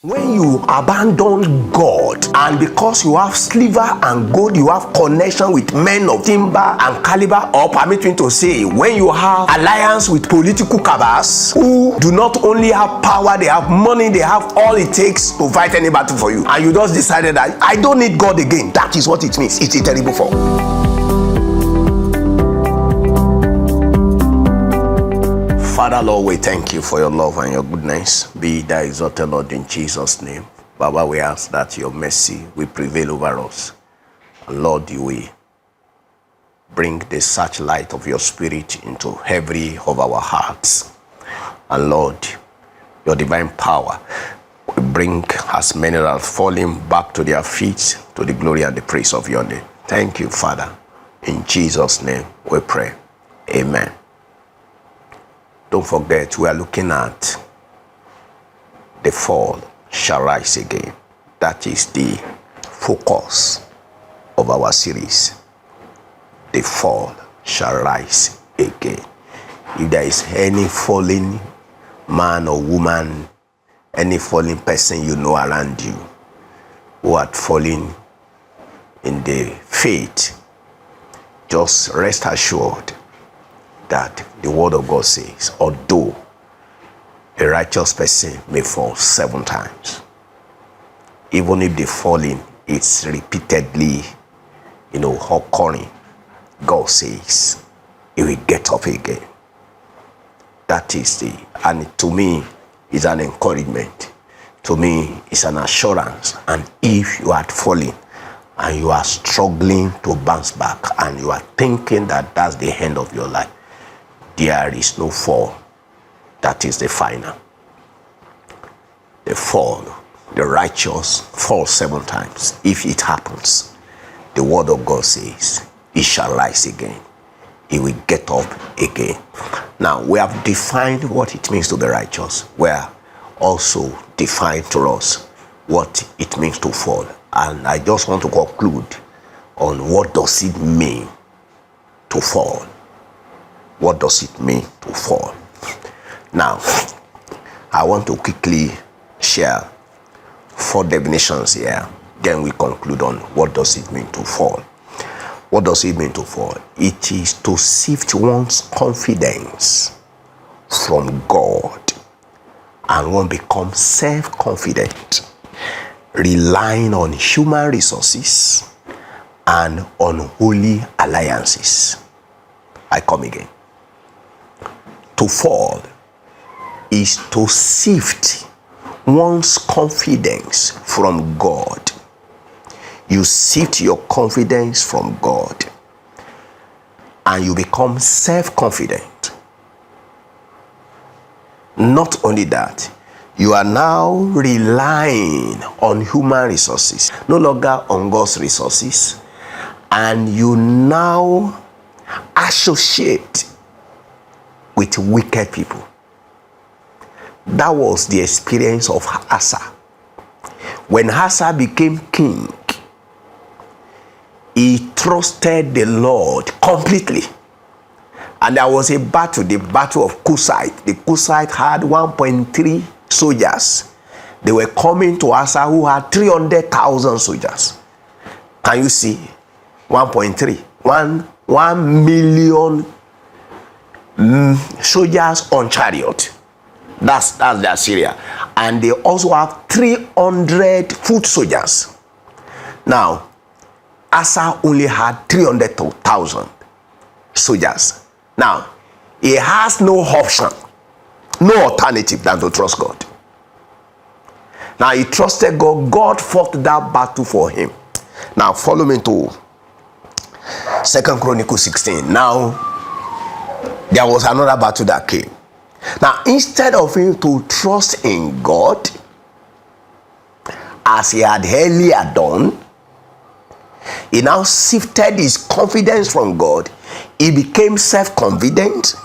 When you abandon God, and because you have silver and gold, you have connection with men of timber and caliber, or permit me to say, when you have alliance with political cabals who do not only have power, they have money, they have all it takes to fight any battle for you, and you just decided that I don't need God again, that is what it means. It's a terrible fall. Father, Lord, we thank you for your love and your goodness. Be thou exalted, Lord, in Jesus' name. Baba, we ask that your mercy will prevail over us. And Lord, you will bring the searchlight of your spirit into every of our hearts. And Lord, your divine power will bring as many that are falling back to their feet to the glory and the praise of your name. Thank you, Father. In Jesus' name we pray. Amen. Don't forget, we are looking at the fall shall rise again. That is the focus of our series. The fall shall rise again. If there is any fallen man or woman, any fallen person you know around you who had fallen in the faith, just rest assured that the word of God says, although a righteous person may fall 7 times, even if the falling is repeatedly, occurring, God says he will get up again. That is and to me, is an encouragement. To me, it's an assurance. And if you are falling and you are struggling to bounce back and you are thinking that that's the end of your life, there is no fall. That is the final. The fall, the righteous fall 7 times. If it happens, the word of God says, he shall rise again. He will get up again. Now, we have defined what it means to be righteous. We are also defined to us what it means to fall. And I just want to conclude on what does it mean to fall. What does it mean to fall? Now, I want to quickly share 4 definitions here. Then we conclude on what does it mean to fall. What does it mean to fall? It is to sift one's confidence from God, and one becomes self-confident, relying on human resources and unholy alliances. I come again. To fall is to sift one's confidence from God. You sift your confidence from God and you become self-confident. Not only that, you are now relying on human resources, no longer on God's resources, and you now associate with wicked people. That was the experience of Asa. When Asa became king, he trusted the Lord completely. And there was a battle, the battle of Cushite. The Cushite had 1.3 soldiers. They were coming to Asa, who had 300,000 soldiers. Can you see? 1.3. 1 million soldiers on chariot. That's the Assyria. And they also have 300 foot soldiers. Now, Asa only had 300,000 soldiers. Now, he has no option, no alternative than to trust God. Now, he trusted God. God fought that battle for him. Now, follow me to 2 Chronicles 16. Now, there was another battle that came. Now, instead of him to trust in God, as he had earlier done, he now shifted his confidence from God. He became self-confident,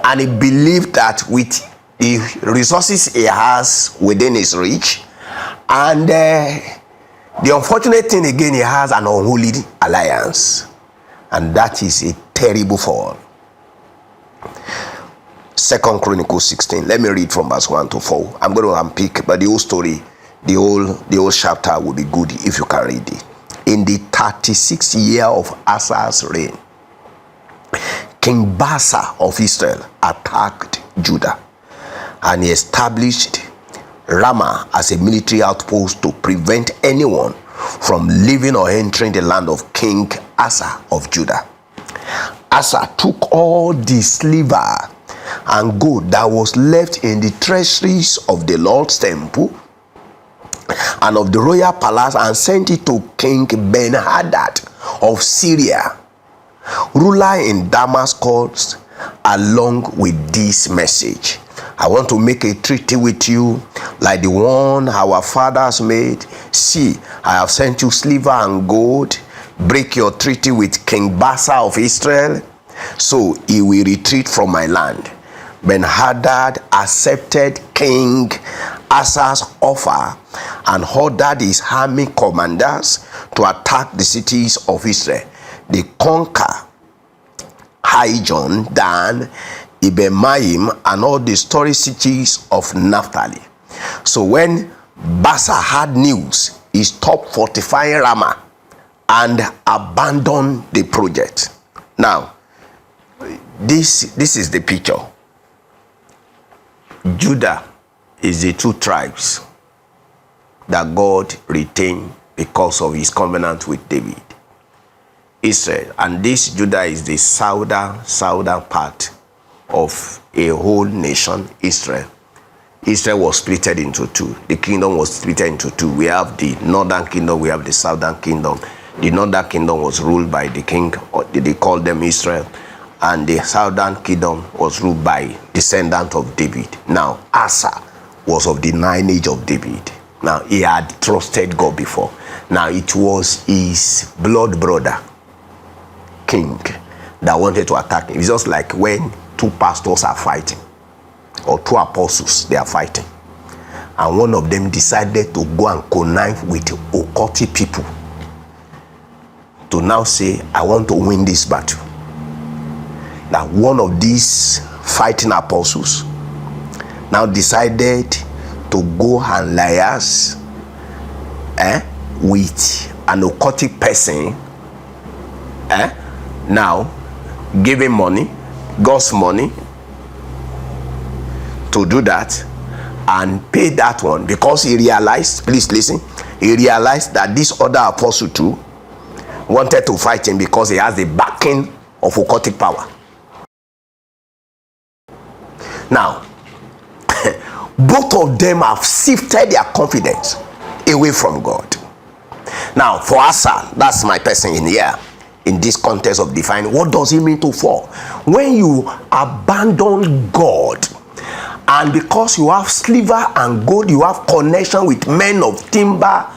and he believed that with the resources he has within his reach, and the unfortunate thing again, he has an unholy alliance, and that is a terrible fall. 2 Chronicles 16. Let me read from verse 1 to 4. I'm going to unpick, but the whole story The whole chapter will be good if you can read it. In the 36th year of Asa's reign, King Baasa of Israel attacked Judah, and he established Ramah as a military outpost to prevent anyone from leaving or entering the land of King Asa of Judah. Asa took all the silver and gold that was left in the treasuries of the Lord's temple and of the royal palace and sent it to King Ben-Hadad of Syria, ruler in Damascus, along with this message: I want to make a treaty with you like the one our fathers made. See, I have sent you silver and gold. Break your treaty with King Baasa of Israel, so he will retreat from my land. Ben-Hadad accepted King Asa's offer and ordered his army commanders to attack the cities of Israel. They conquered Haijon, Dan, Ibemaim, and all the storage cities of Naphtali. So when Baasa had news, he stopped fortifying Ramah and abandoned the project. Now, this is the picture. Judah is the two tribes that God retained because of his covenant with David. Israel, and this Judah is the southern part of a whole nation, Israel. Israel was split into two. The kingdom was split into two. We have the northern kingdom, we have the southern kingdom. The northern kingdom was ruled by the king, or they call them Israel, and the southern kingdom was ruled by descendant of David. Now, Asa was of the lineage of David. Now, he had trusted God before. Now, it was his blood brother, king, that wanted to attack him. It's just like when two pastors are fighting, or two apostles, they are fighting, and one of them decided to go and connive with occultic people to now say, I want to win this battle. Now, one of these fighting apostles now decided to go and liaise with an occultic person, now give him money, God's money, to do that and pay that one, because he realized, please listen, he realized that this other apostle too wanted to fight him because he has the backing of occultic power. Now, both of them have shifted their confidence away from God. Now, for Asa, that's my person in here, in this context of defining what does it mean to fall. When you abandon God, and because you have silver and gold, you have connection with men of timber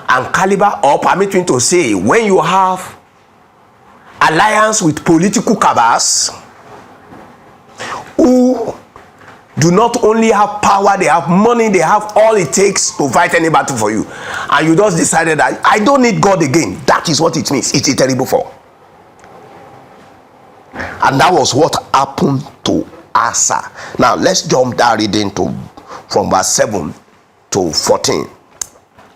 and caliber, or permit me to say, when you have alliance with political cabals who do not only have power, they have money, they have all it takes to fight any battle for you, and you just decided that I don't need God again. That is what it means. It's a terrible fall. And that was what happened to Asa. Now let's jump down reading to from verse 7 to 14.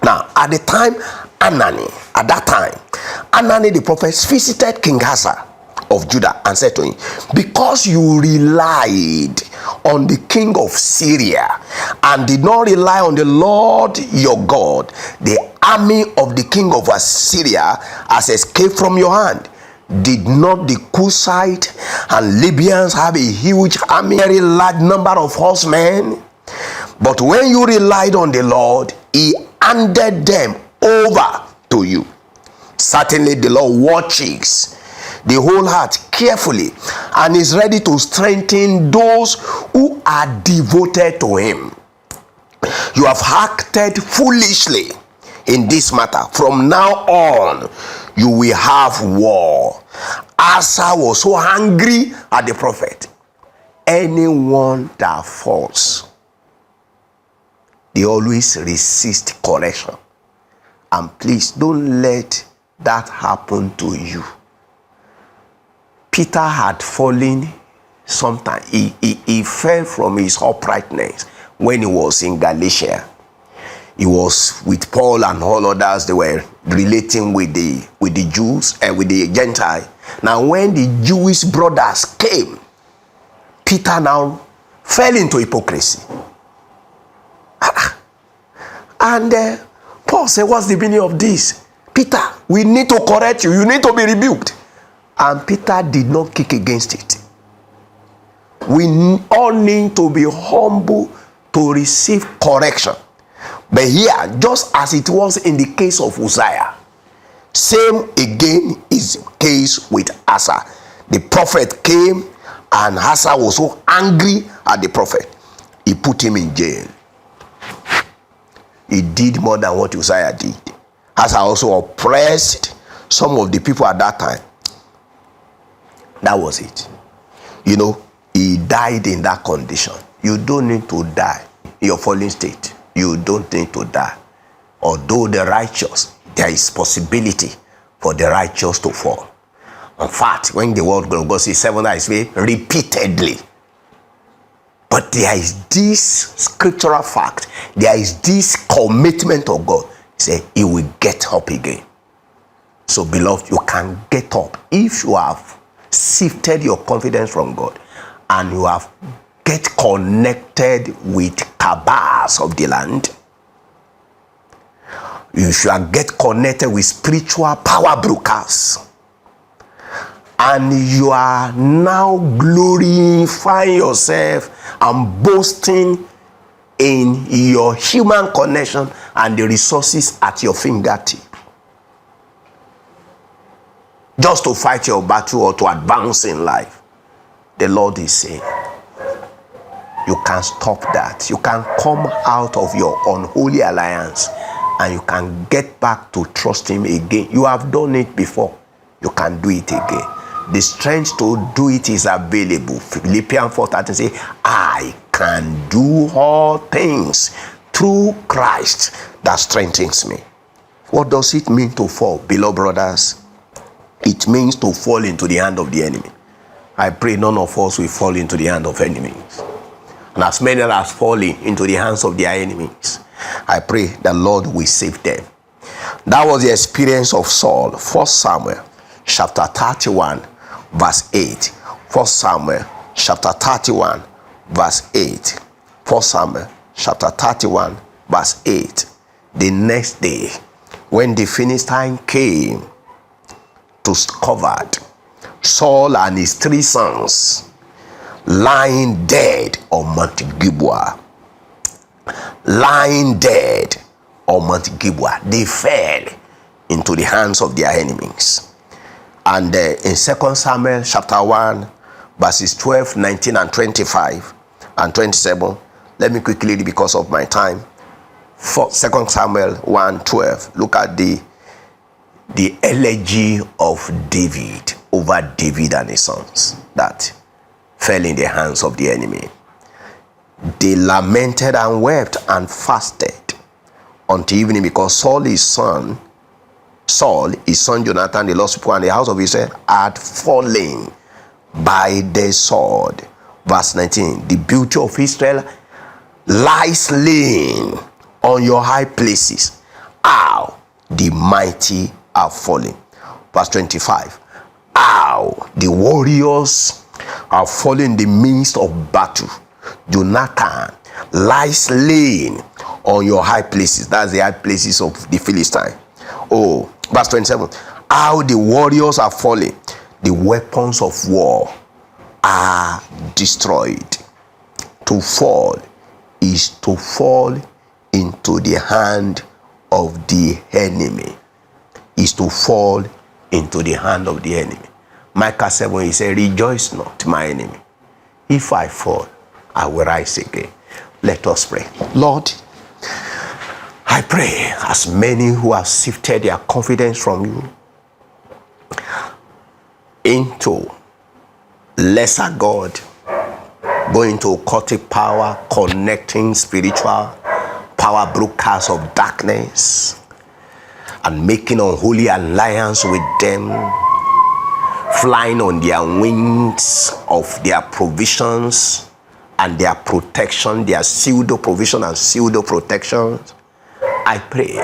Now, at that time, Anani the prophet visited King Asa of Judah and said to him, because you relied on the king of Syria and did not rely on the Lord your God, the army of the king of Assyria has escaped from your hand. Did not the Cushite and Libyans have a huge army, very large number of horsemen? But when you relied on the Lord, he handed them over to you. Certainly the Lord watches the whole heart carefully and is ready to strengthen those who are devoted to him. You have acted foolishly in this matter. From now on, you will have war. Asa was so angry at the prophet. Anyone that falls, they always resist correction. And please don't let that happen to you. Peter had fallen sometime. He fell from his uprightness when he was in Galatia. He was with Paul and all others. They were relating with the Jews and with the Gentile. Now, when the Jewish brothers came, Peter now fell into hypocrisy. And Paul said, what's the meaning of this? Peter, we need to correct you. You need to be rebuked. And Peter did not kick against it. We all need to be humble to receive correction. But here, just as it was in the case of Uzziah, same again is the case with Asa. The prophet came and Asa was so angry at the prophet, he put him in jail. He did more than what Uzziah did. Asa also oppressed some of the people at that time. That was it. You know, he died in that condition. You don't need to die in your fallen state. You don't need to die. Although the righteous, there is possibility for the righteous to fall. In fact, when the word God says 7 times repeatedly. But there is this scriptural fact. There is this commitment of God. He said, he will get up again. So, beloved, you can get up if you have sifted your confidence from God and you have get connected with cabals of the land. You should get connected with spiritual power brokers. And you are now glorifying yourself and boasting in your human connection and the resources at your fingertip. Just to fight your battle or to advance in life. The Lord is saying, you can stop that. You can come out of your unholy alliance and you can get back to trust him again. You have done it before. You can do it again. The strength to do it is available. Philippians 4:13 says, I can do all things through Christ that strengthens me. What does it mean to fall, beloved brothers? It means to fall into the hand of the enemy. I pray none of us will fall into the hand of enemies. And as many as falling into the hands of their enemies, I pray the Lord will save them. That was the experience of Saul. 1 Samuel chapter 31 verse 8. 1 Samuel chapter 31 verse 8. 1 Samuel chapter 31 verse 8. The next day, when the Philistine came to covered, Saul and his 3 sons lying dead on Mount Gilboa. Lying dead on Mount Gilboa. They fell into the hands of their enemies. And in 2 Samuel chapter 1 verses 12, 19 and 25 and 27, let me quickly read because of my time. 2 Samuel 1:12. Look at the elegy of David over David and his sons that fell in the hands of the enemy. They lamented and wept and fasted until evening because Saul, his son Jonathan, the lost people, and the house of Israel had fallen by the sword. Verse 19, the beauty of Israel lies slain on your high places. How the mighty are fallen. Verse 25, how the warriors are fallen in the midst of battle. Jonathan lies slain on your high places. That's the high places of the Philistine. Oh, verse 27, how the warriors are fallen. The weapons of war are destroyed. To fall is to fall into the hand of the enemy. Is to fall into the hand of the enemy. Micah 7, he said, rejoice not, my enemy. If I fall, I will rise again. Let us pray. Lord, I pray as many who have sifted their confidence from you into lesser God, going to occultic power, connecting spiritual power brokers of darkness, and making unholy alliance with them, flying on their wings of their provisions and their protection, their pseudo provision and pseudo protections, I pray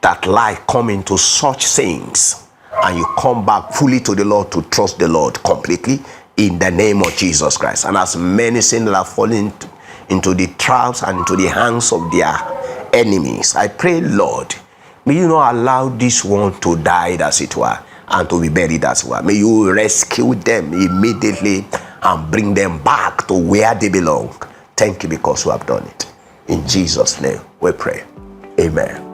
that light come into such things and you come back fully to the Lord, to trust the Lord completely in the name of Jesus Christ. And as many sinners are falling into the traps and into the hands of their enemies, I pray, Lord, may you not allow this one to die, as it were, and to be buried as well. May you rescue them immediately and bring them back to where they belong. Thank you because you have done it. In Jesus' name we pray. Amen.